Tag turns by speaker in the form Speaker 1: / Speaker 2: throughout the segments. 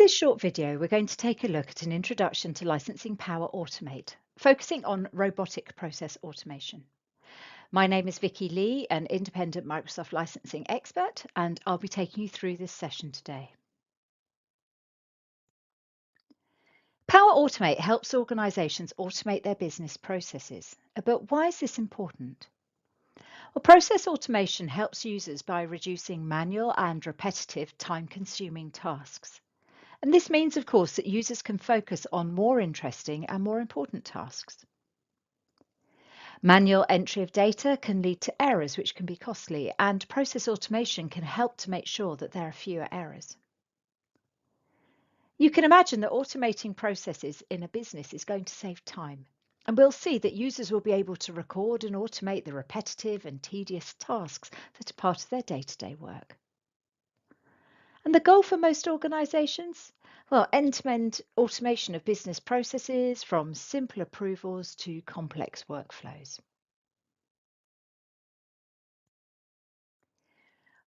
Speaker 1: this short video, we're going to take a look at an introduction to licensing Power Automate, focusing on robotic process automation. My name is Vicky Lee, an independent Microsoft licensing expert, and I'll be taking you through this session today. Power Automate helps organizations automate their business processes. But why is this important? Well, process automation helps users by reducing manual and repetitive time-consuming tasks. And this means, of course, that users can focus on more interesting and more important tasks. Manual entry of data can lead to errors, which can be costly, and process automation can help to make sure that there are fewer errors. You can imagine that automating processes in a business is going to save time, and we'll see that users will be able to record and automate the repetitive and tedious tasks that are part of their day-to-day work. And the goal for most organizations? Well, end-to-end automation of business processes, from simple approvals to complex workflows.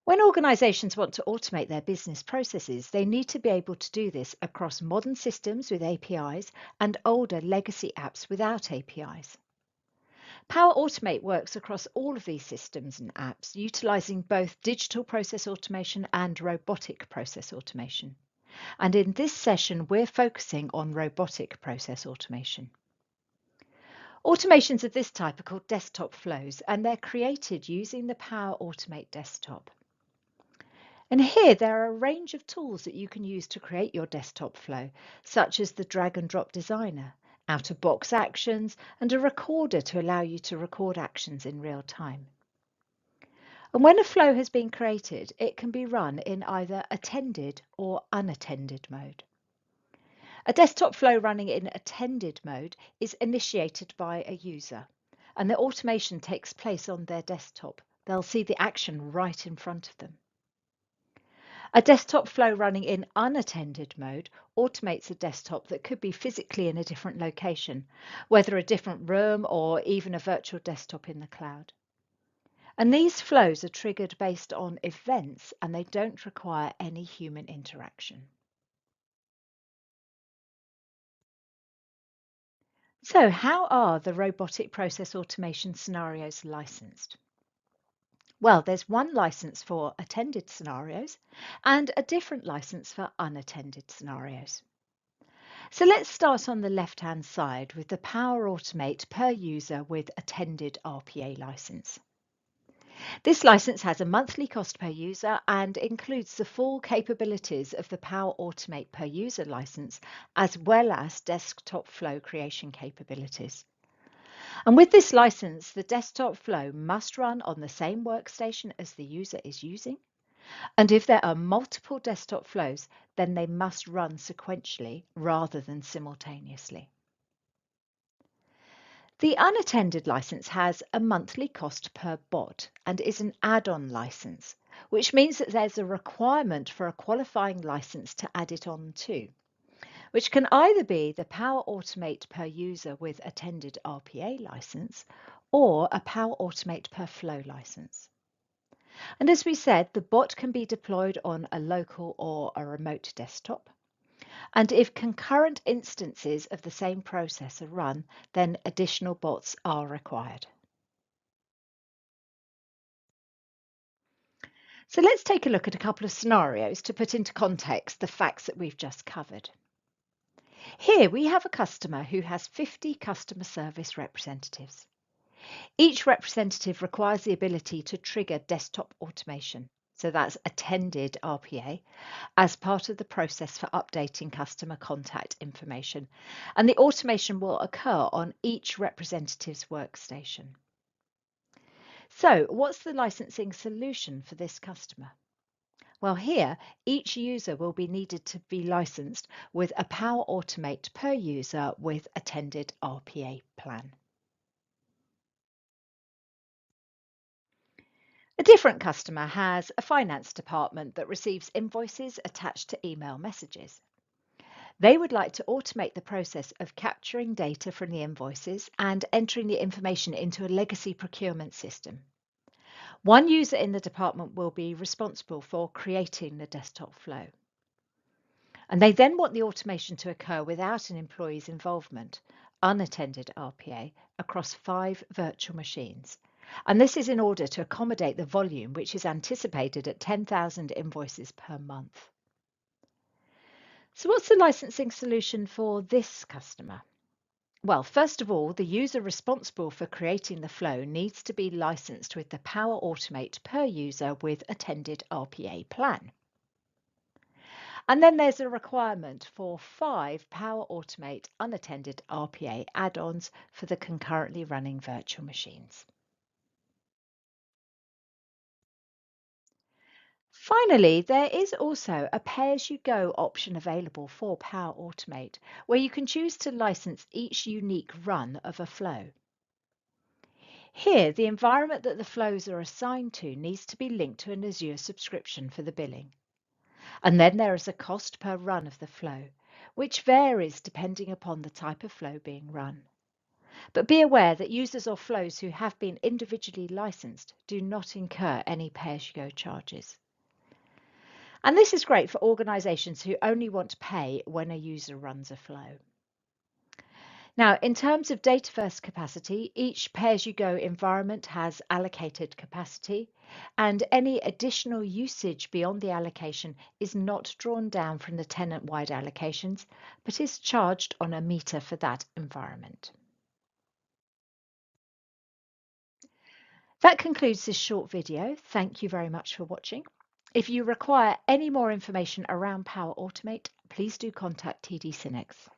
Speaker 1: When organizations want to automate their business processes, they need to be able to do this across modern systems with APIs and older legacy apps without APIs. Power Automate works across all of these systems and apps, utilizing both digital process automation and robotic process automation. And in this session, we're focusing on robotic process automation. Automations of this type are called desktop flows, and they're created using the Power Automate desktop. And here there are a range of tools that you can use to create your desktop flow, such as the drag and drop designer, out-of-box actions, and a recorder to allow you to record actions in real time. And when a flow has been created, it can be run in either attended or unattended mode. A desktop flow running in attended mode is initiated by a user, and the automation takes place on their desktop. They'll see the action right in front of them. A desktop flow running in unattended mode automates a desktop that could be physically in a different location, whether a different room or even a virtual desktop in the cloud. And these flows are triggered based on events, and they don't require any human interaction. So how are the robotic process automation scenarios licensed? Well, there's one license for attended scenarios and a different license for unattended scenarios. So let's start on the left-hand side with the Power Automate per user with attended RPA license. This license has a monthly cost per user and includes the full capabilities of the Power Automate per user license, as well as desktop flow creation capabilities. And with this license, the desktop flow must run on the same workstation as the user is using. And if there are multiple desktop flows, then they must run sequentially rather than simultaneously. The unattended license has a monthly cost per bot and is an add-on license, which means that there's a requirement for a qualifying license to add it on to, which can either be the Power Automate per user with attended RPA license or a Power Automate per flow license. And as we said, the bot can be deployed on a local or a remote desktop. And if concurrent instances of the same process are run, then additional bots are required. So let's take a look at a couple of scenarios to put into context the facts that we've just covered. Here we have a customer who has 50 customer service representatives. Each representative requires the ability to trigger desktop automation, so that's attended RPA, as part of the process for updating customer contact information, and the automation will occur on each representative's workstation. So what's the licensing solution for this customer? Well, here, each user will be needed to be licensed with a Power Automate per user with attended RPA plan. A different customer has a finance department that receives invoices attached to email messages. They would like to automate the process of capturing data from the invoices and entering the information into a legacy procurement system. One user in the department will be responsible for creating the desktop flow. And they then want the automation to occur without an employee's involvement, unattended RPA, across 5 virtual machines. And this is in order to accommodate the volume, which is anticipated at 10,000 invoices per month. So what's the licensing solution for this customer? Well, first of all, the user responsible for creating the flow needs to be licensed with the Power Automate per user with attended RPA plan. And then there's a requirement for 5 Power Automate unattended RPA add-ons for the concurrently running virtual machines. Finally, there is also a pay-as-you-go option available for Power Automate, where you can choose to license each unique run of a flow. Here, the environment that the flows are assigned to needs to be linked to an Azure subscription for the billing. And then there is a cost per run of the flow, which varies depending upon the type of flow being run. But be aware that users or flows who have been individually licensed do not incur any pay-as-you-go charges. And this is great for organizations who only want to pay when a user runs a flow. Now, in terms of Dataverse capacity, each pay-as-you-go environment has allocated capacity, and any additional usage beyond the allocation is not drawn down from the tenant-wide allocations, but is charged on a meter for that environment. That concludes this short video. Thank you very much for watching. If you require any more information around Power Automate, please do contact TD Synnex.